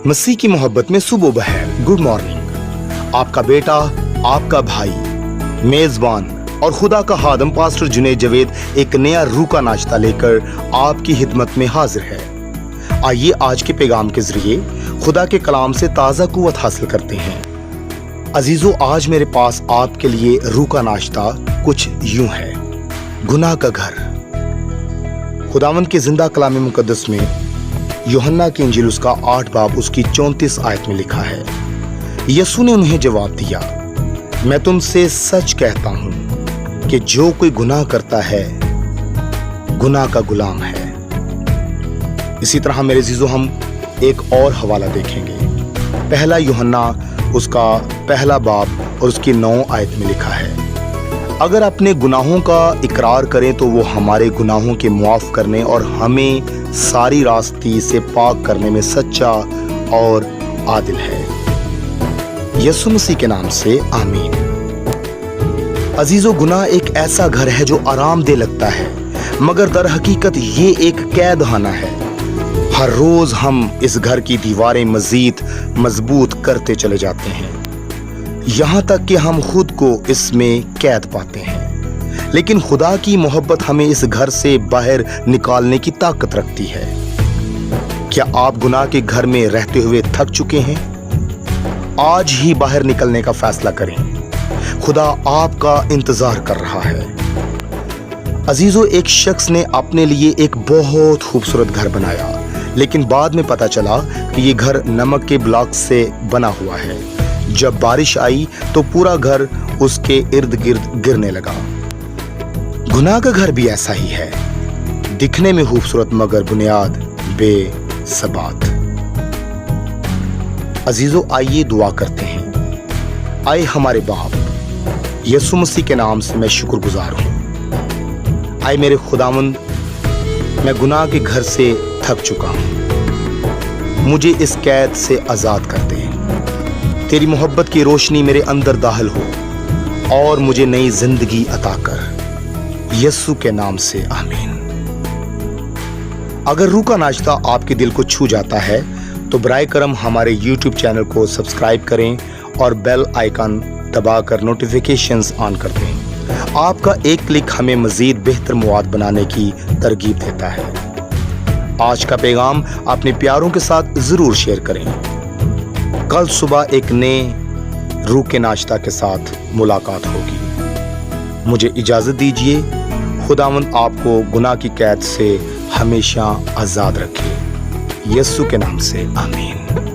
मसीह की मोहब्बत में सुबह बहर गुड मॉर्निंग। आपका बेटा, आपका भाई, मेजबान और खुदा का खादम पास्टर जुनैद जवेद एक नया रूह का नाश्ता लेकर आपकी खिदमत में हाजिर है। आइए आज के पैगाम के जरिए खुदा के कलाम से ताज़ा कुव्वत हासिल करते हैं। अजीजों, आज मेरे पास आपके लिए रूह का नाश्ता कुछ यूं है। गुनाह का घर। खुदावंद के जिंदा कलाम मुकद्दस में यूहन्ना की इंजील उसका 8 बाब उसकी 34 आयत में लिखा है, यीशु ने उन्हें जवाब दिया, मैं तुमसे सच कहता हूं कि जो कोई गुनाह करता है गुनाह का गुलाम है। इसी तरह मेरे अजीजों, हम एक और हवाला देखेंगे। पहला यूहन्ना उसका 1 बाब और उसकी 9 आयत में लिखा है, अगर अपने गुनाहों का इकरार करें तो वो हमारे गुनाहों के मुआफ करने और हमें सारी रास्ती से पाक करने में सच्चा और आदिल है। यीशु मसीह के नाम से आमीन। अजीजों, गुनाह एक ऐसा घर है जो आरामदेह लगता है, मगर दर हकीकत ये एक कैदखाना है। हर रोज हम इस घर की दीवारें मजीद मजबूत करते चले जाते हैं, यहाँ तक कि हम खुद को इसमें कैद पाते हैं। लेकिन खुदा की मोहब्बत हमें इस घर से बाहर निकालने की ताकत रखती है। क्या आप गुनाह के घर में रहते हुए थक चुके हैं? आज ही बाहर निकलने का फैसला करें। खुदा आपका इंतजार कर रहा है। अजीजों, एक शख्स ने अपने लिए एक बहुत खूबसूरत घर बनाया, लेकिन बाद में पता चला कि ये घर नमक के ब्लॉक से बना हुआ है। जब बारिश आई तो पूरा घर उसके इर्द गिर्द गिरने लगा। गुनाह का घर भी ऐसा ही है, दिखने में खूबसूरत मगर बुनियाद बेसबात। अजीजों, आइए दुआ करते हैं। आए हमारे बाप, यीशु मसीह के नाम से मैं शुक्रगुजार हूं। आए मेरे खुदावंद, मैं गुनाह के घर से थक चुका हूं, मुझे इस कैद से आजाद कर दे। तेरी मोहब्बत की रोशनी मेरे अंदर दाखिल हो और मुझे नई जिंदगी अता कर। यीशु के नाम से आमीन। अगर रूह का नाश्ता आपके दिल को छू जाता है तो बराए करम हमारे YouTube चैनल को सब्सक्राइब करें और बेल आइकन दबाकर नोटिफिकेशंस ऑन कर दें। आपका एक क्लिक हमें मजीद बेहतर मवाद बनाने की तरगीब देता है। आज का पैगाम अपने प्यारों के साथ जरूर शेयर करें। कल सुबह एक नए रूह के नाश्ता के साथ मुलाकात होगी। मुझे इजाजत दीजिए। खुदावंद आपको गुनाह की कैद से हमेशा आजाद रखे। यीशु के नाम से आमीन।